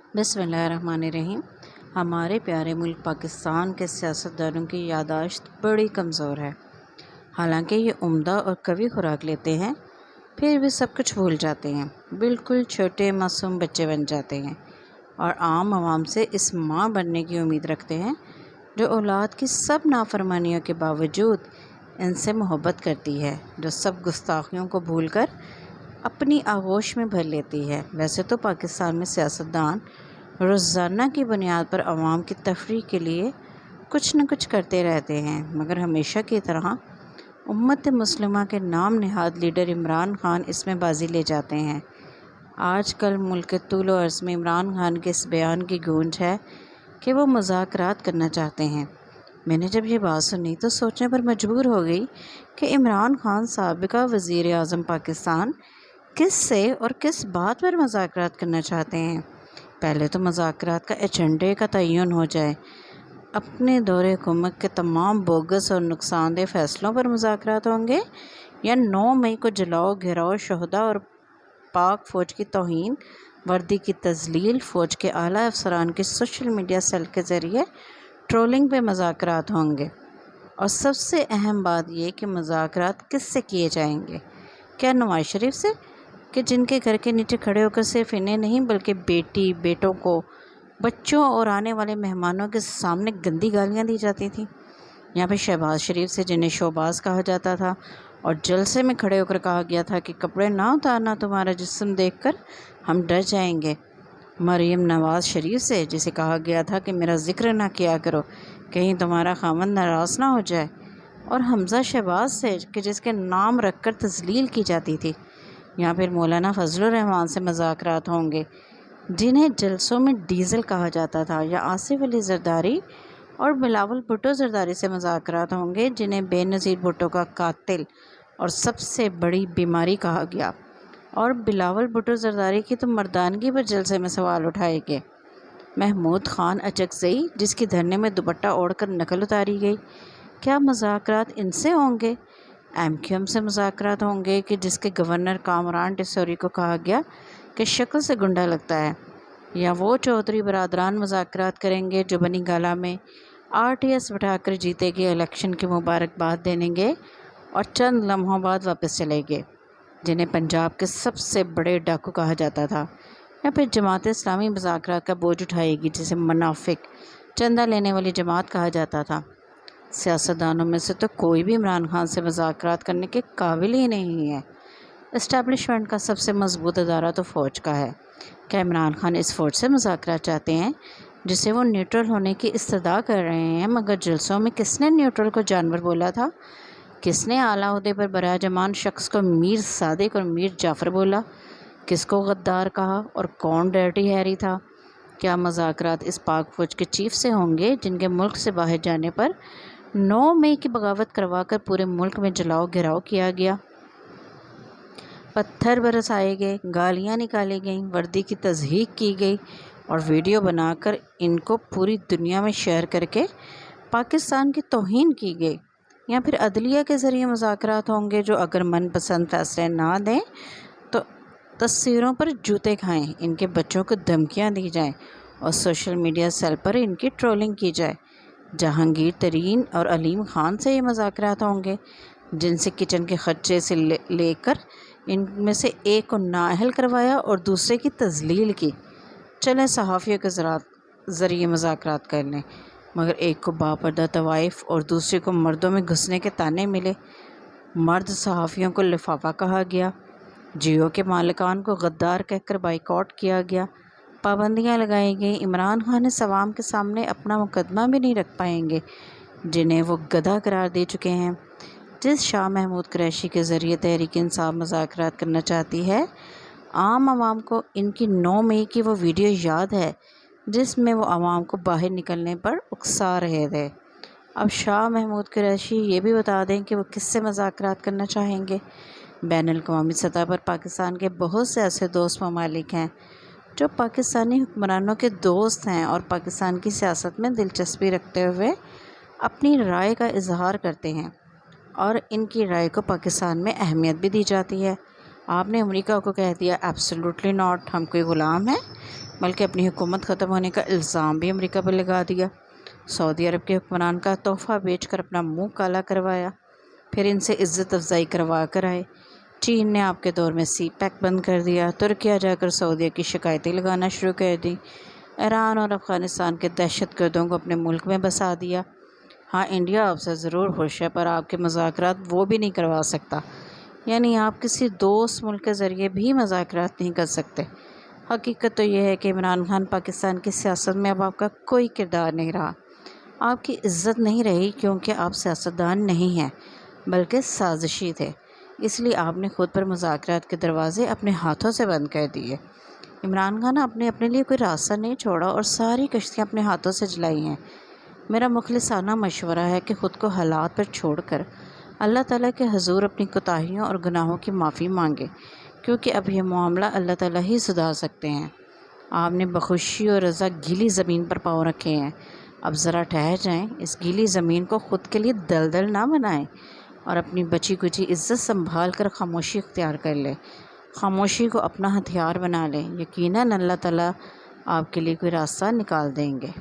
बिस्मिल्लाहिर्रहमानिर्रहीम। हमारे प्यारे मुल्क पाकिस्तान के सियासतदानों की याददाश्त बड़ी कमज़ोर है। हालांकि ये उम्दा और कवी खुराक लेते हैं, फिर भी सब कुछ भूल जाते हैं। बिल्कुल छोटे मासूम बच्चे बन जाते हैं और आम आवाम से इस माँ बनने की उम्मीद रखते हैं जो औलाद की सब नाफरमानियों के बावजूद इनसे मोहब्बत करती है, जो सब गुस्ताखियों को भूलकर अपनी आगोश में भर लेती है। वैसे तो पाकिस्तान में सियासतदान रोज़ाना की बुनियाद पर आवाम की तफरीह के लिए कुछ न कुछ करते रहते हैं, मगर हमेशा की तरह उम्मत मुस्लिमा के नाम नहाद लीडर इमरान खान इसमें बाजी ले जाते हैं। आजकल मुल्क के तूल व अर्ज़ में इमरान खान के इस बयान की गूंज है कि वो मुज़ाकरात करना चाहते हैं। मैंने जब ये बात सुनी तो सोचने पर मजबूर हो गई कि इमरान खान साबिका वज़ीर आज़म पाकिस्तान किस से और किस बात पर मुज़ाकरात करना चाहते हैं। पहले तो मुज़ाकरात का एजेंडे का तयन हो जाए। अपने दौरे हुकूमत के तमाम बोगस और नुकसानदेह फ़ैसलों पर मुज़ाकरात होंगे या 9 मई को जलाओ घिराओ शहदा और पाक फ़ौज की तौहीन, वर्दी की तज़लील, फ़ौज के आला अफसरान की सोशल मीडिया सेल के ज़रिए ट्रोलिंग पे मुज़ाकरात होंगे। और सबसे अहम बात यह कि मुज़ाकरात किससे किए जाएंगे? क्या नवाज शरीफ से, कि जिनके घर के नीचे खड़े होकर सिर्फ इन्हें नहीं बल्कि बेटी बेटों को, बच्चों और आने वाले मेहमानों के सामने गंदी गालियां दी जाती थी? यहाँ पे शहबाज शरीफ से, जिन्हें शोबाज कहा जाता था और जलसे में खड़े होकर कहा गया था कि कपड़े ना उतारना, तुम्हारा जिस्म देखकर हम डर जाएंगे। मरीम नवाज शरीफ से, जिसे कहा गया था कि मेरा जिक्र ना किया करो कहीं तुम्हारा खामन नाराज़ ना हो जाए। और हमज़ा शहबाज से, कि जिसके नाम रखकर तज़लील की जाती थी। यहाँ फिर मौलाना फजलुर रहमान से मुज़ाकरात होंगे, जिन्हें जलसों में डीज़ल कहा जाता था। या आसिफ अली ज़रदारी और बिलावल भुट्टो ज़रदारी से मुज़ाकरात होंगे, जिन्हें बेनज़ीर भुट्टो का कातिल और सबसे बड़ी बीमारी कहा गया। और बिलावल भुट्टो ज़रदारी की तो मर्दानगी पर जलसे में सवाल उठाए गए। महमूद ख़ान अचकज़ई, जिसकी धरने में दुपट्टा ओढ़कर नकल उतारी गई, क्या मुज़ाकरात इनसे होंगे? MQM से मुज़ाकरात होंगे, कि जिसके गवर्नर कामरान टिसौरी को कहा गया कि शक्ल से गुंडा लगता है। या वो चौधरी बरादरान मुज़ाकरात करेंगे जो बनी गाला में RTS बिठाकर जीते गए इलेक्शन की मुबारकबाद देंगे और चंद लम्हों बाद वापस चले गए, जिन्हें पंजाब के सबसे बड़े डाकू कहा जाता था। या फिर जमात इस्लामी मुज़ाकरात का बोझ उठाएगी, जिसे मुनाफिक, चंदा लेने वाली जमात कहा जाता था। सियासतदानों में से तो कोई भी इमरान खान से मुज़ाकरात करने के काबिल ही नहीं है। इस्टेब्लिशमेंट का सबसे मजबूत अदारा तो फ़ौज का है। क्या इमरान खान इस फ़ौज से मुज़ाकरात चाहते हैं जिसे वो न्यूट्रल होने की इस्तदा कर रहे हैं? मगर जलसों में किसने न्यूट्रल को जानवर बोला था? किसने आला ओहदे पर बराजमान शख्स को मीर सादिक और मीर जाफ़र बोला? किसको गद्दार कहा और कौन डर्टी हैरी था? क्या मुज़ाकरात इस पाक फ़ौज के चीफ से होंगे, जिनके मुल्क से बाहर जाने पर 9 मई की बगावत करवाकर पूरे मुल्क में जलाओ घिराव किया गया, पत्थर बरसाए गए, गालियाँ निकाली गईं, वर्दी की तज़हीक की गई और वीडियो बनाकर इनको पूरी दुनिया में शेयर करके पाकिस्तान की तौहीन की गई? या फिर अदलिया के ज़रिए मुज़ाकरात होंगे, जो अगर मनपसंद फैसले ना दें तो तस्वीरों पर जूते खाएं, इनके बच्चों को धमकियां दी जाएं और सोशल मीडिया सेल पर इनकी ट्रोलिंग की जाए? जहांगीर तरीन और अलीम ख़ान से ये मुज़ाकरात होंगे, जिनसे किचन के खर्चे से लेकर इनमें से एक को नाअहल करवाया और दूसरे की तज़लील की। चलें सहाफ़ियों के ज़रिए मुज़ाकरात कर लें, मगर एक को बापर्दा तवाइफ और दूसरे को मर्दों में घुसने के ताने मिले। मर्द सहाफ़ियों को लिफाफा कहा गया, जियो के मालिकान को गद्दार कहकर बाइकआउट किया गया, पाबंदियां लगाई गई। इमरान खान इस अवाम के सामने अपना मुकदमा भी नहीं रख पाएंगे, जिन्हें वो गधा करार दे चुके हैं। जिस शाह महमूद कुरैशी के ज़रिए तहरीक इंसाफ मुज़ाकरात करना चाहती है, आम आवाम को इनकी 9 मई की वो वीडियो याद है, जिसमें वो आवाम को बाहर निकलने पर उकसा रहे थे। अब शाह महमूद कुरैशी ये भी बता दें कि वो किससे मुज़ाकरात करना चाहेंगे। बैनुल-अक़वामी सतह पर पाकिस्तान के बहुत से ऐसे दोस्त ममालिक हैं जो पाकिस्तानी हुक्मरानों के दोस्त हैं और पाकिस्तान की सियासत में दिलचस्पी रखते हुए अपनी राय का इजहार करते हैं, और इनकी राय को पाकिस्तान में अहमियत भी दी जाती है। आपने अमेरिका को कह दिया एब्सोल्युटली नॉट, हम कोई ग़ुलाम हैं? بلکہ اپنی حکومت ختم ہونے کا الزام بھی امریکہ پر لگا دیا۔ سعودی عرب کے حکمران کا تحفہ بیچ کر اپنا منہ کالا کروایا، پھر ان سے عزت افزائی کروا کر آئے۔ چین نے آپ کے دور میں سی پیک بند کر دیا، ترکیہ جا کر سعودیہ کی شکایتیں لگانا شروع کر دیں، ایران اور افغانستان کے دہشت گردوں کو اپنے ملک میں بسا دیا۔ ہاں، انڈیا آپ سے ضرور خوش ہے، پر آپ کے مذاکرات وہ بھی نہیں کروا سکتا، یعنی آپ کسی دوست ملک کے ذریعے بھی مذاکرات نہیں کر سکتے۔ حقیقت تو یہ ہے کہ عمران خان پاکستان کی سیاست میں اب آپ کا کوئی کردار نہیں رہا، آپ کی عزت نہیں رہی، کیونکہ آپ سیاستدان نہیں ہیں بلکہ سازشی تھے۔ اس لیے آپ نے خود پر مذاکرات کے دروازے اپنے ہاتھوں سے بند کر دیے۔ عمران خان آپ نے اپنے لیے کوئی راستہ نہیں چھوڑا اور ساری کشتیاں اپنے ہاتھوں سے جلائی ہیں۔ میرا مخلصانہ مشورہ ہے کہ خود کو حالات پر چھوڑ کر اللہ تعالیٰ کے حضور اپنی کوتاہیوں اور گناہوں کی معافی مانگے، کیونکہ اب یہ معاملہ اللہ تعالیٰ ہی سدھار سکتے ہیں۔ آپ نے بخوشی اور رضا گیلی زمین پر پاؤں رکھے ہیں، اب ذرا ٹھہر جائیں، اس گیلی زمین کو خود کے لیے دلدل نہ بنائیں اور اپنی بچی کچی عزت سنبھال کر خاموشی اختیار کر لیں، خاموشی کو اپنا ہتھیار بنا لیں۔ یقیناً اللہ تعالیٰ آپ کے لیے کوئی راستہ نکال دیں گے۔